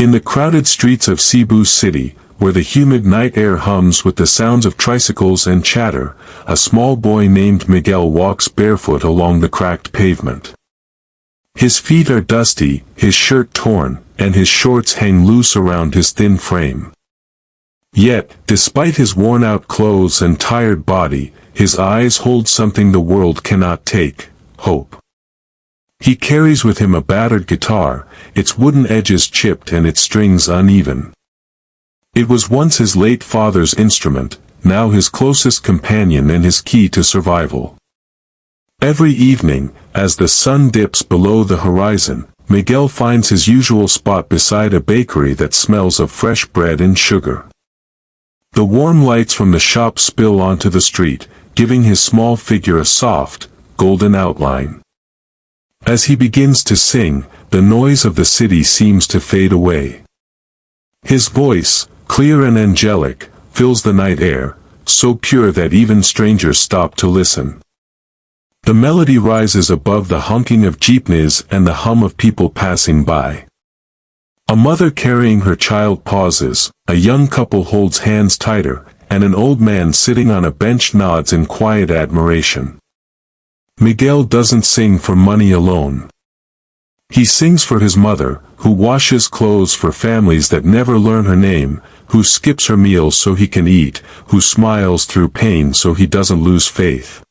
In the crowded streets of Cebu City, where the humid night air hums with the sounds of tricycles and chatter, a small boy named Miguel walks barefoot along the cracked pavement. His feet are dusty, his shirt torn, and his shorts hang loose around his thin frame. Yet, despite his worn-out clothes and tired body, his eyes hold something the world cannot take: hope. He carries with him a battered guitar, its wooden edges chipped and its strings uneven. It was once his late father's instrument, now his closest companion and his key to survival. Every evening, as the sun dips below the horizon, Miguel finds his usual spot beside a bakery that smells of fresh bread and sugar. The warm lights from the shop spill onto the street, giving his small figure a soft, golden outline. As he begins to sing, the noise of the city seems to fade away. His voice, clear and angelic, fills the night air, so pure that even strangers stop to listen. The melody rises above the honking of jeepneys and the hum of people passing by. A mother carrying her child pauses, a young couple holds hands tighter, and an old man sitting on a bench nods in quiet admiration. Miguel doesn't sing for money alone. He sings for his mother, who washes clothes for families that never learn her name, who skips her meals so he can eat, who smiles through pain so he doesn't lose faith.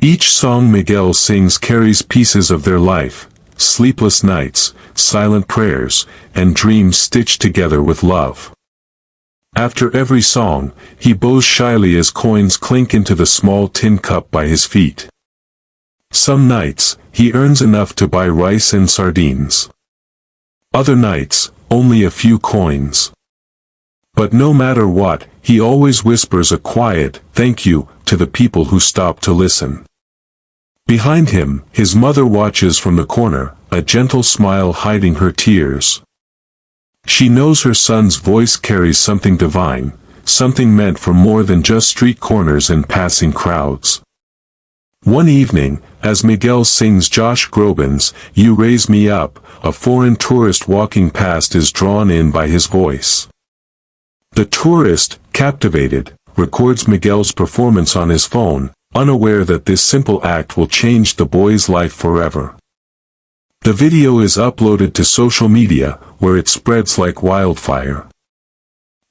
Each song Miguel sings carries pieces of their life: sleepless nights, silent prayers, and dreams stitched together with love. After every song, he bows shyly as coins clink into the small tin cup by his feet. Some nights, he earns enough to buy rice and sardines. Other nights, only a few coins. But no matter what, he always whispers a quiet "thank you" to the people who stop to listen. Behind him, his mother watches from the corner, a gentle smile hiding her tears. She knows her son's voice carries something divine, something meant for more than just street corners and passing crowds. One evening, as Miguel sings Josh Groban's "You Raise Me Up," a foreign tourist walking past is drawn in by his voice. The tourist, captivated, records Miguel's performance on his phone, unaware that this simple act will change the boy's life forever. The video is uploaded to social media, where it spreads like wildfire.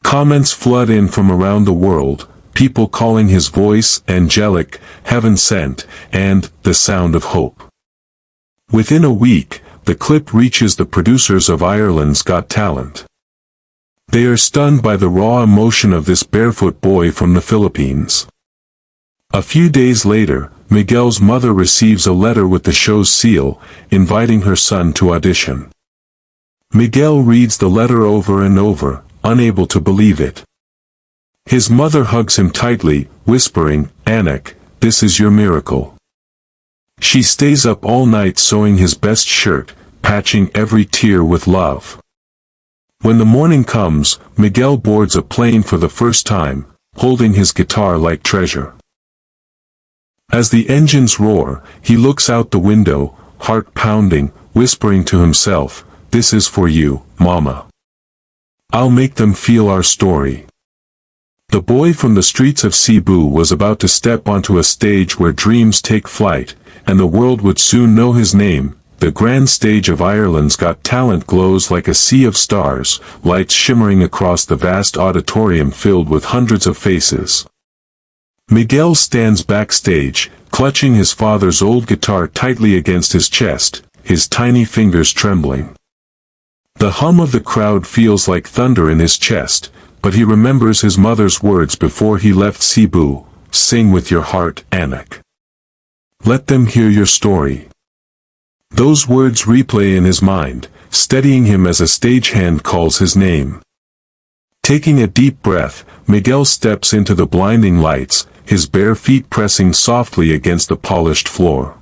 Comments flood in from around the world, people calling his voice angelic, heaven sent, and the sound of hope. Within a week, the clip reaches the producers of Ireland's Got Talent. They are stunned by the raw emotion of this barefoot boy from the Philippines. A few days later, Miguel's mother receives a letter with the show's seal, inviting her son to audition. Miguel reads the letter over and over, unable to believe it. His mother hugs him tightly, whispering, "Anak, this is your miracle." She stays up all night sewing his best shirt, patching every tear with love. When the morning comes, Miguel boards a plane for the first time, holding his guitar like treasure. As the engines roar, he looks out the window, heart pounding, whispering to himself, "This is for you, Mama. I'll make them feel our story." The boy from the streets of Cebu was about to step onto a stage where dreams take flight, and the world would soon know his name. The grand stage of Ireland's Got Talent glows like a sea of stars, lights shimmering across the vast auditorium filled with hundreds of faces. Miguel stands backstage, clutching his father's old guitar tightly against his chest, his tiny fingers trembling. The hum of the crowd feels like thunder in his chest, but he remembers his mother's words before he left Cebu: "Sing with your heart, Anak. Let them hear your story." Those words replay in his mind, steadying him as a stagehand calls his name. Taking a deep breath, Miguel steps into the blinding lights, his bare feet pressing softly against the polished floor.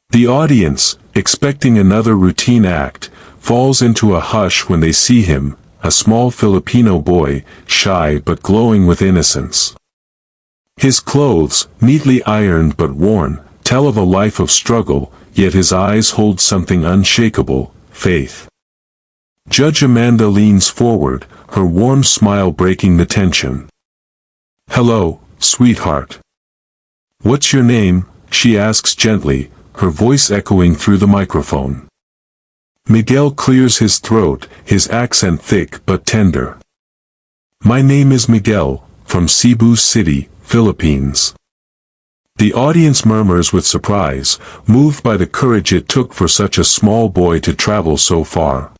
The audience, expecting another routine act, falls into a hush when they see him, a small Filipino boy, shy but glowing with innocence. His clothes, neatly ironed but worn, tell of a life of struggle, yet his eyes hold something unshakable: faith. Judge Amanda leans forward, her warm smile breaking the tension. "Hello, sweetheart. What's your name?" she asks gently, her voice echoing through the microphone. Miguel clears his throat, his accent thick but tender. "My name is Miguel, from Cebu City, Philippines." The audience murmurs with surprise, moved by the courage it took for such a small boy to travel so far.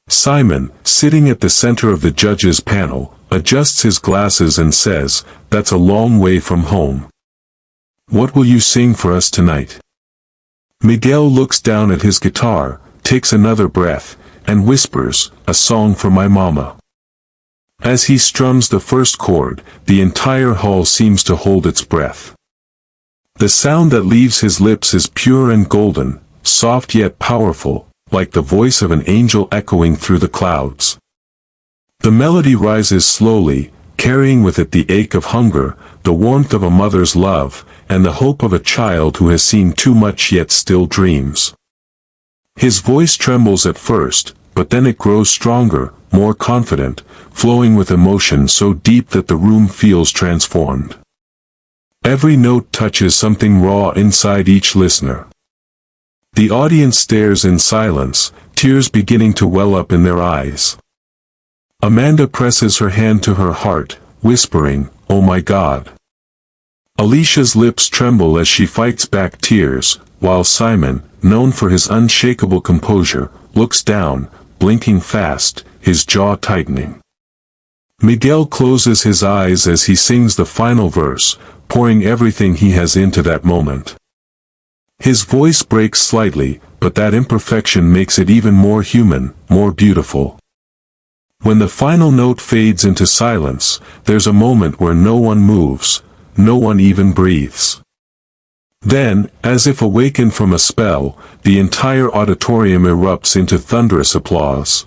Simon, sitting at the center of the judges' panel, adjusts his glasses and says, "That's a long way from home. What will you sing for us tonight?" Miguel looks down at his guitar, takes another breath, and whispers, "A song for my mama." As he strums the first chord, the entire hall seems to hold its breath. The sound that leaves his lips is pure and golden, soft yet powerful, like the voice of an angel echoing through the clouds. The melody rises slowly, carrying with it the ache of hunger, the warmth of a mother's love, and the hope of a child who has seen too much yet still dreams. His voice trembles at first, but then it grows stronger, more confident, flowing with emotion so deep that the room feels transformed. Every note touches something raw inside each listener. The audience stares in silence, tears beginning to well up in their eyes. Amanda presses her hand to her heart, whispering, "Oh my God." Alesha's lips tremble as she fights back tears, while Simon, known for his unshakable composure, looks down, blinking fast, his jaw tightening. Miguel closes his eyes as he sings the final verse, pouring everything he has into that moment. His voice breaks slightly, but that imperfection makes it even more human, more beautiful. When the final note fades into silence, there's a moment where no one moves, no one even breathes. Then, as if awakened from a spell, the entire auditorium erupts into thunderous applause.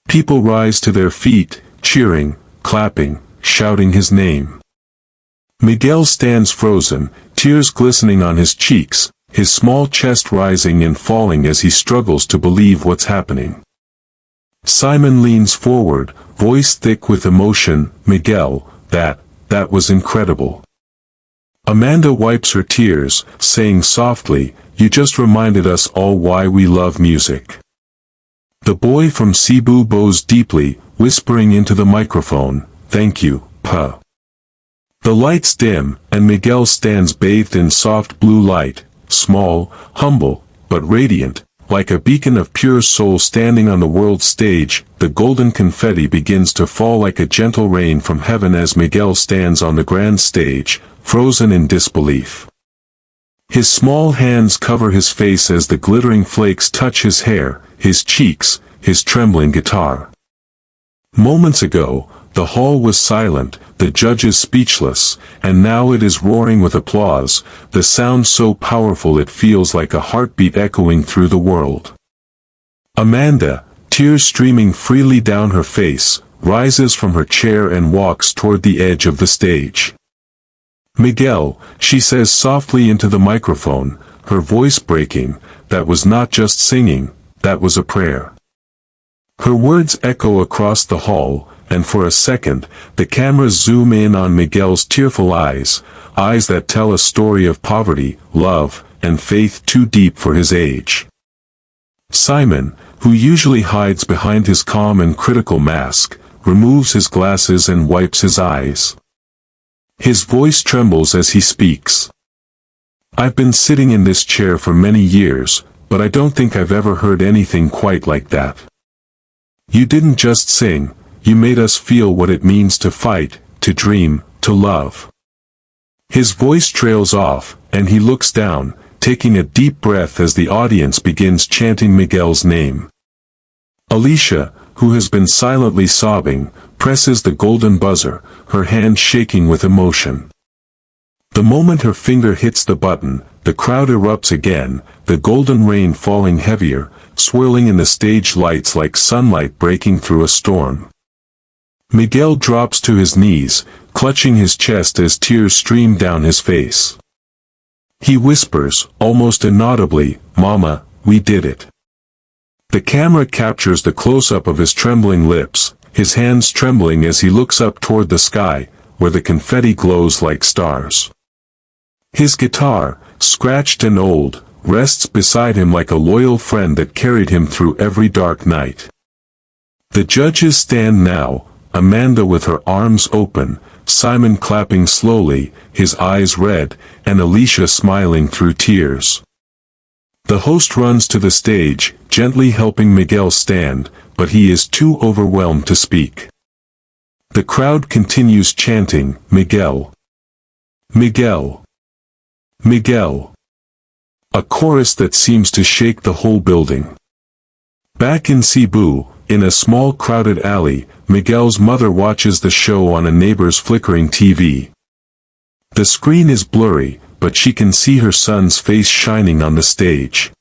People rise to their feet, cheering, clapping, shouting his name. Miguel stands frozen, tears glistening on his cheeks, his small chest rising and falling as he struggles to believe what's happening. Simon leans forward, voice thick with emotion, "Miguel, that was incredible." Amanda wipes her tears, saying softly, "You just reminded us all why we love music." The boy from Cebu bows deeply, whispering into the microphone, "Thank you, Pa." The lights dim, and Miguel stands bathed in soft blue light, small, humble, but radiant, like a beacon of pure soul standing on the world stage. The golden confetti begins to fall like a gentle rain from heaven as Miguel stands on the grand stage, frozen in disbelief. His small hands cover his face as the glittering flakes touch his hair, his cheeks, his trembling guitar. Moments ago, the hall was silent, the judges speechless, and now it is roaring with applause, the sound so powerful it feels like a heartbeat echoing through the world. Amanda, tears streaming freely down her face, rises from her chair and walks toward the edge of the stage. "Miguel," she says softly into the microphone, her voice breaking, "that was not just singing, that was a prayer." Her words echo across the hall, and for a second, the cameras zoom in on Miguel's tearful eyes, eyes that tell a story of poverty, love, and faith too deep for his age. Simon, who usually hides behind his calm and critical mask, removes his glasses and wipes his eyes. His voice trembles as he speaks. "I've been sitting in this chair for many years, but I don't think I've ever heard anything quite like that. You didn't just sing, you made us feel what it means to fight, to dream, to love." His voice trails off, and he looks down, taking a deep breath as the audience begins chanting Miguel's name. Alesha, who has been silently sobbing, presses the golden buzzer, her hand shaking with emotion. The moment her finger hits the button, the crowd erupts again, the golden rain falling heavier, swirling in the stage lights like sunlight breaking through a storm. Miguel drops to his knees, clutching his chest as tears stream down his face. He whispers, almost inaudibly, "Mama, we did it. The camera captures the close-up of his trembling lips, his hands trembling as he looks up toward the sky, where the confetti glows like stars. His guitar, scratched and old, rests beside him like a loyal friend that carried him through every dark night. The judges stand now, Amanda with her arms open, Simon clapping slowly, his eyes red, and Alesha smiling through tears. The host runs to the stage, gently helping Miguel stand, but he is too overwhelmed to speak. The crowd continues chanting, "Miguel! Miguel! Miguel!" A chorus that seems to shake the whole building. Back in Cebu, in a small crowded alley, Miguel's mother watches the show on a neighbor's flickering TV. The screen is blurry, but she can see her son's face shining on the stage.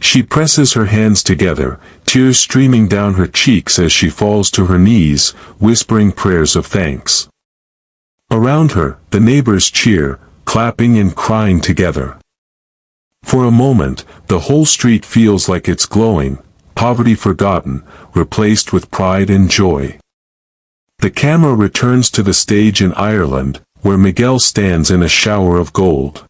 She presses her hands together, tears streaming down her cheeks as she falls to her knees, whispering prayers of thanks. Around her, the neighbors cheer, clapping and crying together. For a moment, the whole street feels like it's glowing, poverty forgotten, replaced with pride and joy. The camera returns to the stage in Ireland, where Miguel stands in a shower of gold.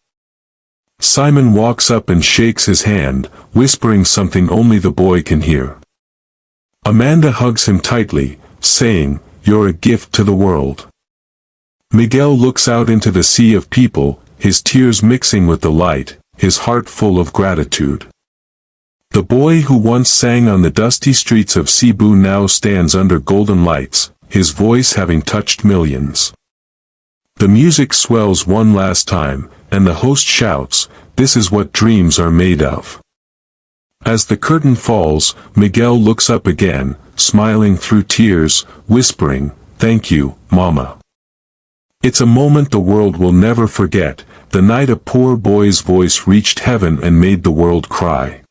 Simon walks up and shakes his hand, whispering something only the boy can hear. Amanda hugs him tightly, saying, "You're a gift to the world." Miguel looks out into the sea of people, his tears mixing with the light, his heart full of gratitude. The boy who once sang on the dusty streets of Cebu now stands under golden lights, his voice having touched millions. The music swells one last time, and the host shouts, "This is what dreams are made of." As the curtain falls, Miguel looks up again, smiling through tears, whispering, "Thank you, Mama." It's a moment the world will never forget, the night a poor boy's voice reached heaven and made the world cry.